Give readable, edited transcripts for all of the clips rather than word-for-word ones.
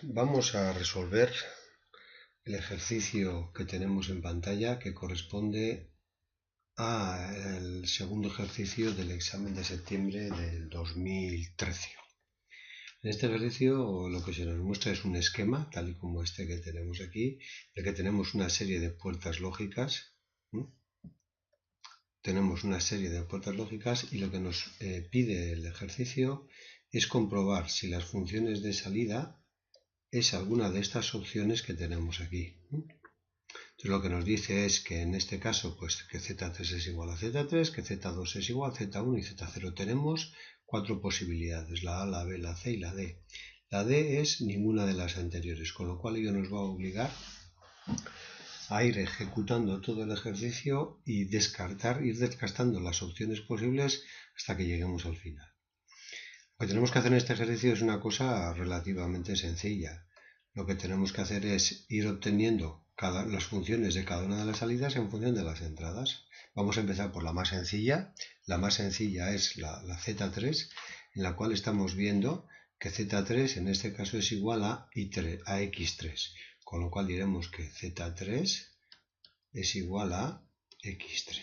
Vamos a resolver el ejercicio que tenemos en pantalla que corresponde al segundo ejercicio del examen de septiembre del 2013. En este ejercicio lo que se nos muestra es un esquema, tal y como este que tenemos aquí, en el que tenemos una serie de puertas lógicas. Tenemos una serie de puertas lógicas y lo que nos pide el ejercicio es comprobar si las funciones de salida es alguna de estas opciones que tenemos aquí. Entonces lo que nos dice es que en este caso, pues que z3 es igual a z3, que z2 es igual a z1 y z0. Tenemos cuatro posibilidades, la A, la B, la C y la D. La D es ninguna de las anteriores, con lo cual ello nos va a obligar a ir ejecutando todo el ejercicio y ir descartando las opciones posibles hasta que lleguemos al final. Lo que tenemos que hacer en este ejercicio es una cosa relativamente sencilla. Lo que tenemos que hacer es ir obteniendo las funciones de cada una de las salidas en función de las entradas. Vamos a empezar por la más sencilla. La más sencilla es la Z3, en la cual estamos viendo que Z3 en este caso es igual a X3, con lo cual diremos que Z3 es igual a X3.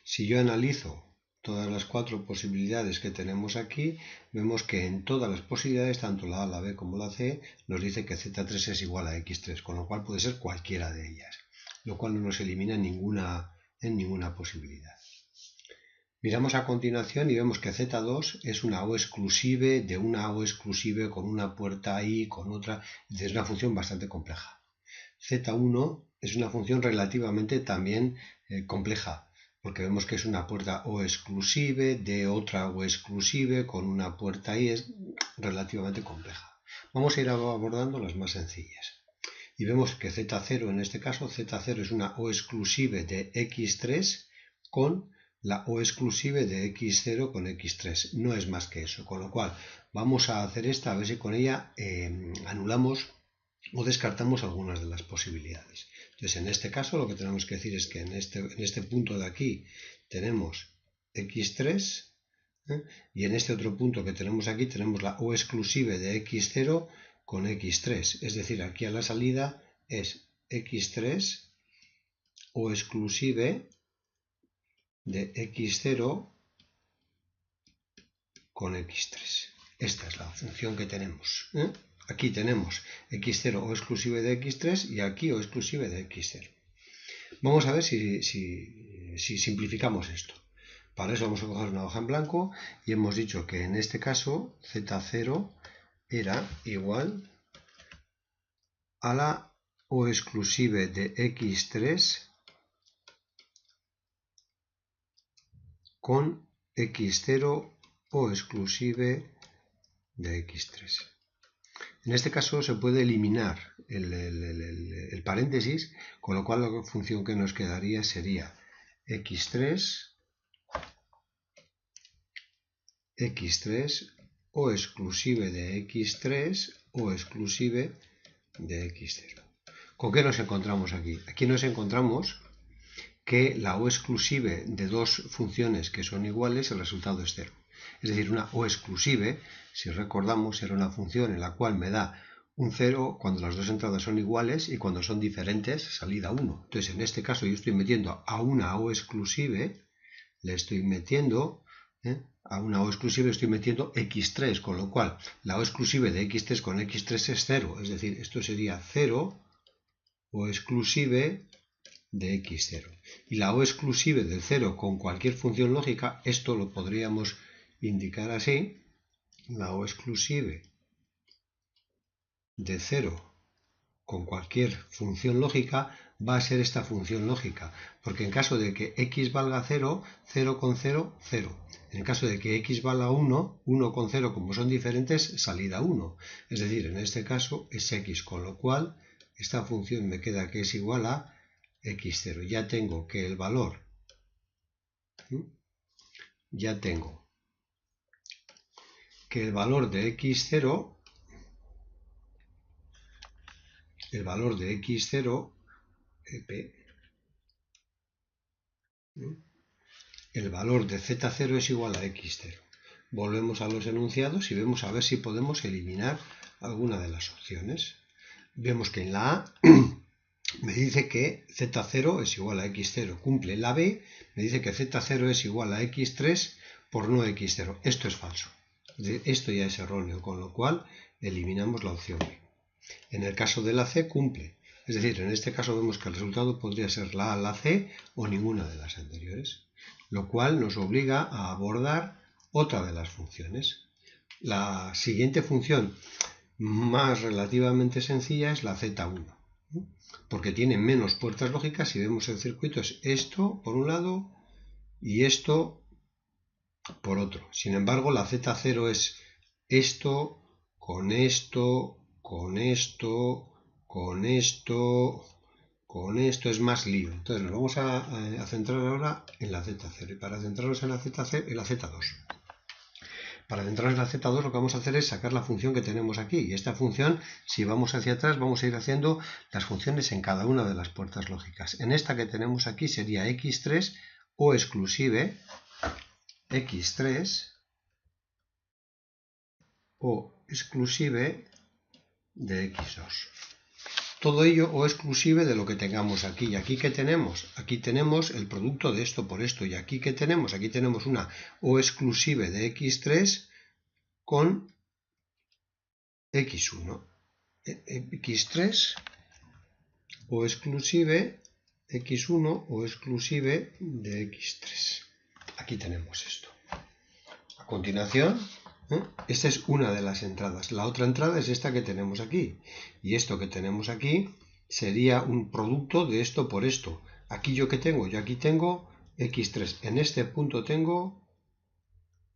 Si yo analizo todas las cuatro posibilidades que tenemos aquí, vemos que en todas las posibilidades, tanto la A, la B como la C, nos dice que Z3 es igual a X3, con lo cual puede ser cualquiera de ellas, lo cual no nos elimina en ninguna posibilidad. Miramos a continuación y vemos que Z2 es una O exclusive de una O exclusive con una puerta I, con otra, es una función bastante compleja. Z1 es una función relativamente también compleja, porque vemos que es una puerta O exclusive de otra O exclusive con una puerta I, es relativamente compleja. Vamos a ir abordando las más sencillas. Y vemos que Z0 en este caso, Z0 es una O exclusive de X3 con la O exclusive de X0 con X3. No es más que eso, con lo cual vamos a hacer esta, a ver si con ella anulamos o descartamos algunas de las posibilidades. Entonces, en este caso, lo que tenemos que decir es que en este punto de aquí tenemos X3, y en este otro punto que tenemos aquí tenemos la O exclusive de X0 con X3. Es decir, aquí a la salida es X3 O exclusive de X0 con X3. Esta es la función que tenemos. Aquí tenemos X0 O exclusive de X3 y aquí O exclusive de X0. Vamos a ver si simplificamos esto. Para eso vamos a coger una hoja en blanco y hemos dicho que en este caso Z0 era igual a la O exclusive de X3 con X0 O exclusive de X3. En este caso se puede eliminar el paréntesis, con lo cual la función que nos quedaría sería X3 O exclusive de X3 O exclusive de X0. ¿Con qué nos encontramos aquí? Aquí nos encontramos que la O exclusive de dos funciones que son iguales, el resultado es 0. Es decir, una O exclusive, si recordamos, era una función en la cual me da un 0 cuando las dos entradas son iguales y cuando son diferentes, salida 1. Entonces, en este caso yo estoy metiendo a una O exclusive, le estoy metiendo, a una O exclusive estoy metiendo X3, con lo cual la O exclusive de X3 con X3 es 0. Es decir, esto sería 0 O exclusive de X0. Y la O exclusive del 0 con cualquier función lógica, esto lo podríamos indicar así, la O exclusive de 0 con cualquier función lógica va a ser esta función lógica, porque en caso de que x valga 0, 0 con 0, 0. En caso de que x valga 1, 1 con 0, como son diferentes, salida 1. Es decir, en este caso es x, con lo cual esta función me queda que es igual a X0. Ya tengo que el valor, de X0, el valor de X0, el valor de Z0 es igual a X0. Volvemos a los enunciados y vemos a ver si podemos eliminar alguna de las opciones. Vemos que en la A me dice que Z0 es igual a X0, cumple. En la B me dice que Z0 es igual a X3 por no X0. Esto es falso. Esto ya es erróneo, con lo cual eliminamos la opción B. En el caso de la C cumple. Es decir, en este caso vemos que el resultado podría ser la A, la C o ninguna de las anteriores, lo cual nos obliga a abordar otra de las funciones. La siguiente función más relativamente sencilla es la Z1, porque tiene menos puertas lógicas. Si vemos el circuito es esto por un lado y esto por otro. Sin embargo, la Z0 es esto, con esto, con esto, con esto, con esto, es más lío. Entonces nos vamos a centrar ahora en la Z0. Y para centrarnos en la Z2. Para centrarnos en la Z2 lo que vamos a hacer es sacar la función que tenemos aquí. Y esta función, si vamos hacia atrás, vamos a ir haciendo las funciones en cada una de las puertas lógicas. En esta que tenemos aquí sería X3 o exclusive X3 o exclusive de X2. Todo ello o exclusive de lo que tengamos aquí. ¿Y aquí qué tenemos? Aquí tenemos el producto de esto por esto. ¿Y aquí qué tenemos? Aquí tenemos una o exclusive de X3 con X1. X3 o exclusive X1 o exclusive de X3. Aquí tenemos esto. A continuación, esta es una de las entradas. La otra entrada es esta que tenemos aquí. Y esto que tenemos aquí sería un producto de esto por esto. Aquí yo que tengo, yo aquí tengo X3. En este punto tengo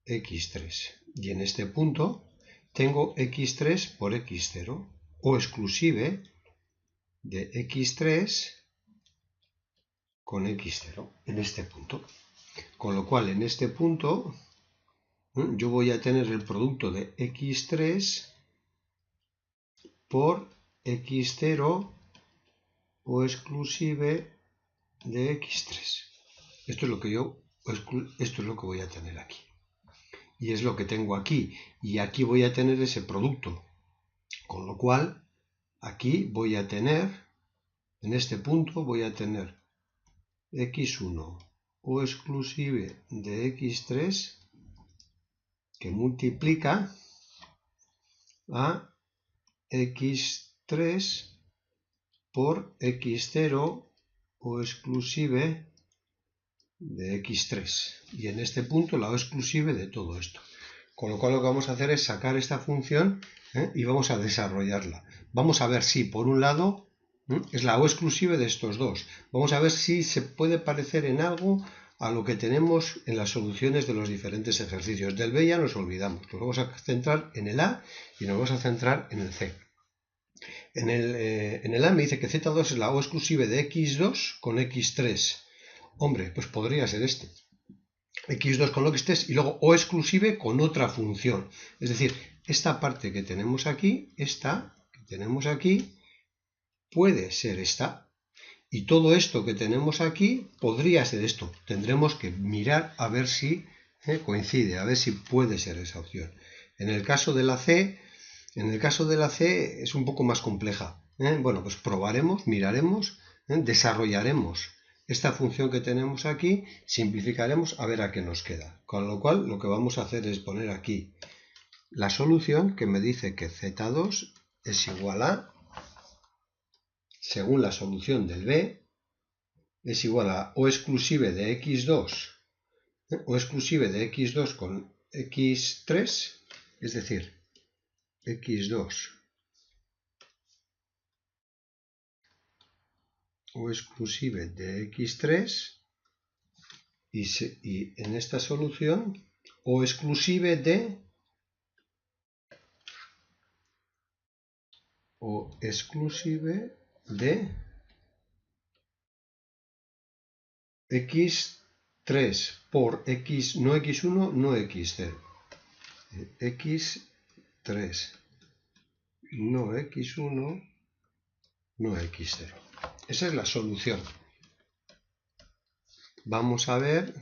X3. Y en este punto tengo X3 por X0. O exclusive de X3 con X0. En este punto. Con lo cual en este punto yo voy a tener el producto de X3 por X0 o exclusive de X3. Esto es lo que voy a tener aquí. Y es lo que tengo aquí. Y aquí voy a tener ese producto. Con lo cual, aquí voy a tener, en este punto voy a tener X1 o exclusive de X3 que multiplica a X3 por X0 o exclusive de X3. Y en este punto la o exclusive de todo esto. Con lo cual lo que vamos a hacer es sacar esta función y vamos a desarrollarla. Vamos a ver si por un lado es la o exclusive de estos dos. Vamos a ver si se puede parecer en algo a lo que tenemos en las soluciones de los diferentes ejercicios. Del B ya nos olvidamos. Nos vamos a centrar en el A y nos vamos a centrar en el C. En el A me dice que Z2 es la o exclusive de X2 con X3. Hombre, pues podría ser este. X2 con X3 y luego o exclusive con otra función. Es decir, esta parte que tenemos aquí, puede ser esta. Y todo esto que tenemos aquí podría ser esto. Tendremos que mirar a ver si coincide, a ver si puede ser esa opción. En el caso de la C es un poco más compleja. Bueno, pues probaremos, miraremos, desarrollaremos esta función que tenemos aquí, simplificaremos a ver a qué nos queda. Con lo cual, lo que vamos a hacer es poner aquí la solución que me dice que Z2 es igual a, según la solución del B, es igual a o exclusive de X2, o exclusive de X2 con X3, es decir, X2 o exclusive de X3 y en esta solución o exclusive de X3 por X, no X1, no X0. X3, no X1, no X0. Esa es la solución. Vamos a ver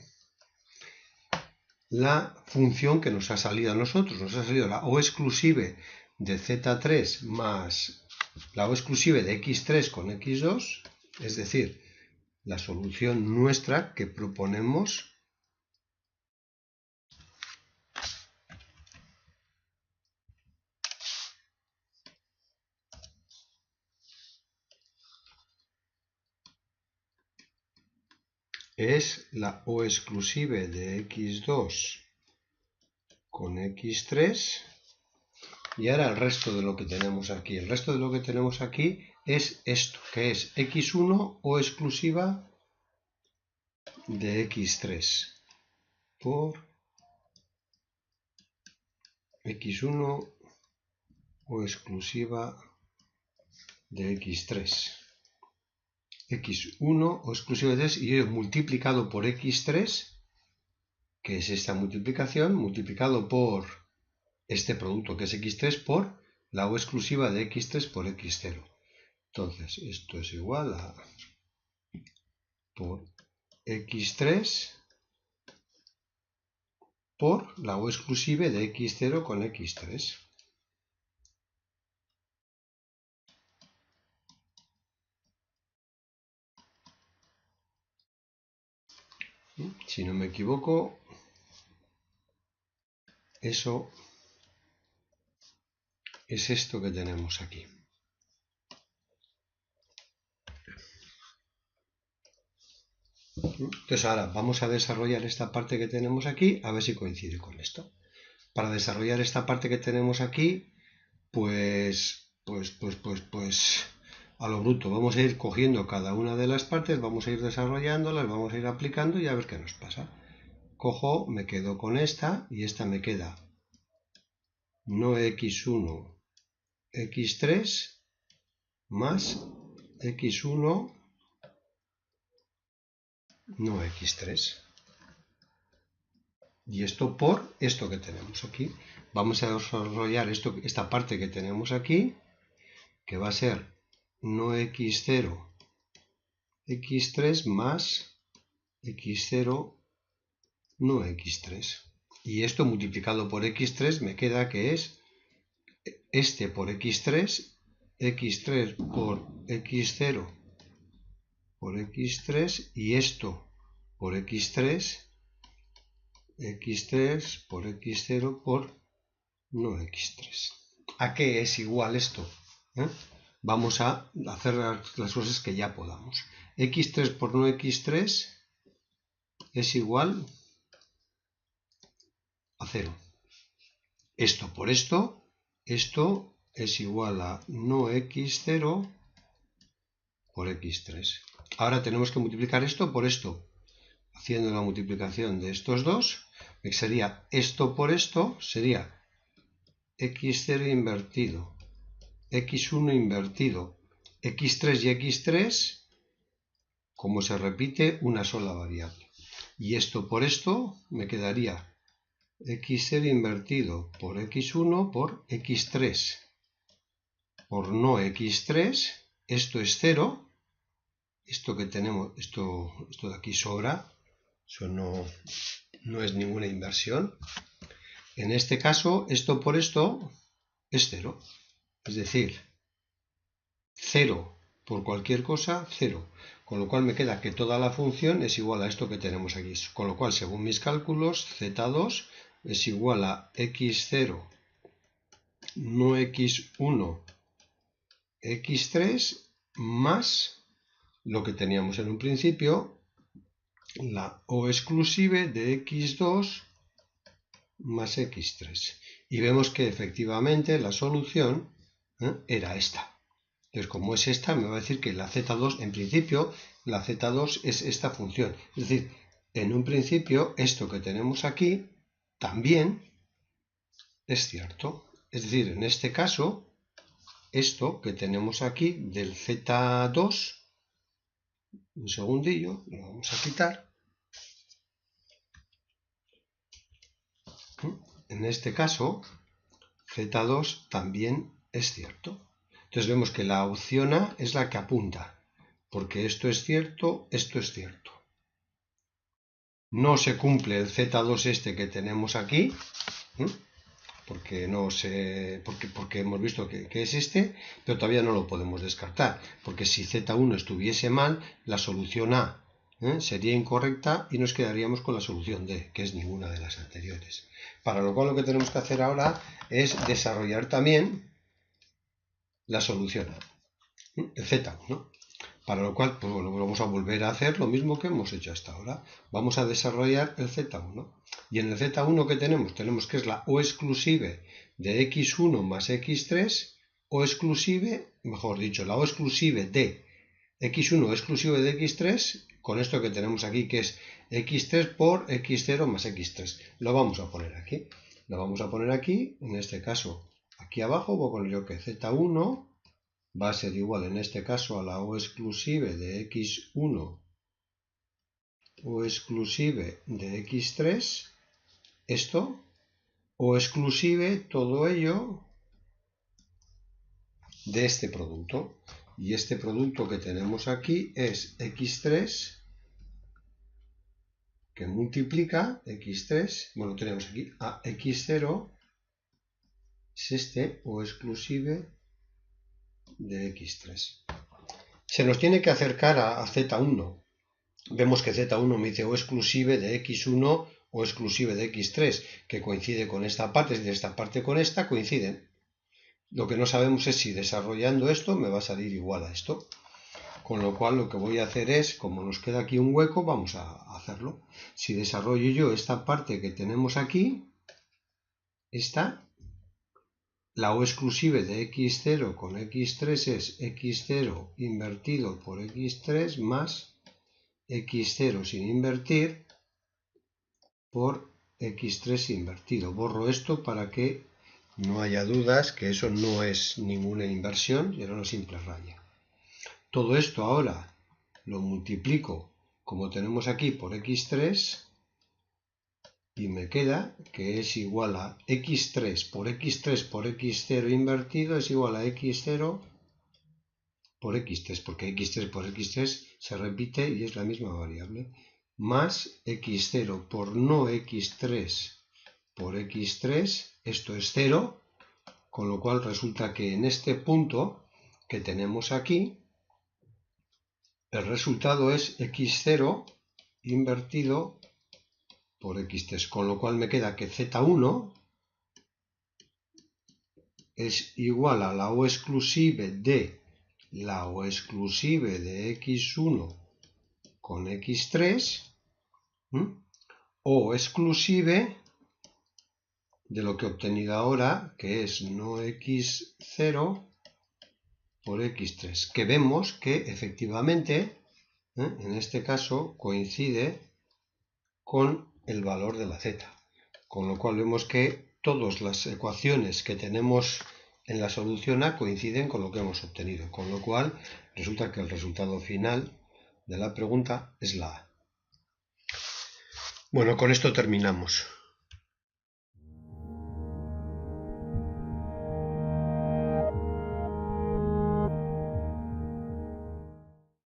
la función que nos ha salido a nosotros. Nos ha salido la o exclusive de Z3 más la O exclusiva de X3 con X2, es decir, la solución nuestra que proponemos es la O exclusiva de X2 con X3. Y ahora el resto de lo que tenemos aquí. El resto de lo que tenemos aquí es esto, que es X1 O exclusiva de X3 por X1 O exclusiva de X3. X1 O exclusiva de X3 y ello multiplicado por X3, que es esta multiplicación, multiplicado por este producto que es X3 por la O exclusiva de X3 por X0. Entonces, esto es igual a por X3 por la O exclusiva de X0 con X3. Si no me equivoco, eso es esto que tenemos aquí. Entonces ahora vamos a desarrollar esta parte que tenemos aquí, a ver si coincide con esto. Para desarrollar esta parte que tenemos aquí, pues a lo bruto, vamos a ir cogiendo cada una de las partes, vamos a ir desarrollándolas, vamos a ir aplicando y a ver qué nos pasa. Cojo, me quedo con esta y esta me queda no x1, x3 más x1 no x3. Y esto por esto que tenemos aquí. Vamos a desarrollar esta parte que tenemos aquí, que va a ser no x0, x3 más x0 no x3. Y esto multiplicado por x3 me queda que es este por x3, x3 por x0 por x3 y esto por x3, x3 por x0 por no x3. ¿A qué es igual esto? Vamos a hacer las cosas que ya podamos. x3 por no x3 es igual a 0. Esto por esto es igual a no x0 por x3. Ahora tenemos que multiplicar esto por esto. Haciendo la multiplicación de estos dos, sería esto por esto, sería x0 invertido, x1 invertido, x3 y x3, como se repite una sola variable. Y esto por esto me quedaría x0 invertido por x1 por x3 por no x3, esto es 0, esto que tenemos, esto de aquí sobra, eso no es ninguna inversión. En este caso, esto por esto es 0, es decir, 0 por cualquier cosa, 0. Con lo cual me queda que toda la función es igual a esto que tenemos aquí. Con lo cual, según mis cálculos, z2 es igual a x0 no x1 x3 más lo que teníamos en un principio, la O exclusiva de x2 más x3. Y vemos que efectivamente la solución era esta. Entonces, como es esta, me va a decir que la z2, en principio, la z2 es esta función. Es decir, en un principio, esto que tenemos aquí también es cierto. Es decir, en este caso, esto que tenemos aquí del z2, un segundillo, lo vamos a quitar. En este caso, z2 también es cierto. Entonces vemos que la opción A es la que apunta, porque esto es cierto, esto es cierto. No se cumple el z2 este que tenemos aquí, porque hemos visto que es este, pero todavía no lo podemos descartar, porque si Z1 estuviese mal, la solución A sería incorrecta y nos quedaríamos con la solución D, que es ninguna de las anteriores. Para lo cual lo que tenemos que hacer ahora es desarrollar también la solución A, el Z1. Para lo cual, pues bueno, vamos a volver a hacer lo mismo que hemos hecho hasta ahora. Vamos a desarrollar el Z1. Y en el Z1 que tenemos que es la O exclusive de X1 más X3, O exclusive, mejor dicho, la O exclusive de X1 o exclusive de X3, con esto que tenemos aquí, que es X3 por X0 más X3. Lo vamos a poner aquí. Lo vamos a poner aquí, en este caso, aquí abajo, voy a poner yo que Z1 va a ser igual en este caso a la O exclusive de X1 O exclusive de X3, esto, O exclusive todo ello de este producto. Y este producto que tenemos aquí es X3 que multiplica X3, bueno, tenemos aquí a X0, es este O exclusive de X3. Se nos tiene que acercar a Z1. Vemos que Z1 me dice O exclusive de X1 o exclusive de X3, que coincide con esta parte, es decir, esta parte con esta coinciden. Lo que no sabemos es si desarrollando esto me va a salir igual a esto. Con lo cual lo que voy a hacer es, como nos queda aquí un hueco, vamos a hacerlo. Si desarrollo yo esta parte que tenemos aquí, esta, la O exclusive de X0 con X3 es X0 invertido por X3 más X0 sin invertir por X3 invertido. Borro esto para que no haya dudas que eso no es ninguna inversión, era una simple raya. Todo esto ahora lo multiplico, como tenemos aquí, por X3 y me queda que es igual a X3 por X0 invertido es igual a X0 por X3, porque X3 por X3 se repite y es la misma variable, más X0 por no X3 por X3, esto es 0, con lo cual resulta que en este punto que tenemos aquí, el resultado es X0 invertido por X3, con lo cual me queda que Z1 es igual a la O exclusive de X1 con X3, O exclusive de lo que he obtenido ahora, que es no X0 por X3, que vemos que efectivamente, en este caso, coincide con el valor de la z, con lo cual vemos que todas las ecuaciones que tenemos en la solución A coinciden con lo que hemos obtenido, con lo cual resulta que el resultado final de la pregunta es la A. Bueno, con esto terminamos.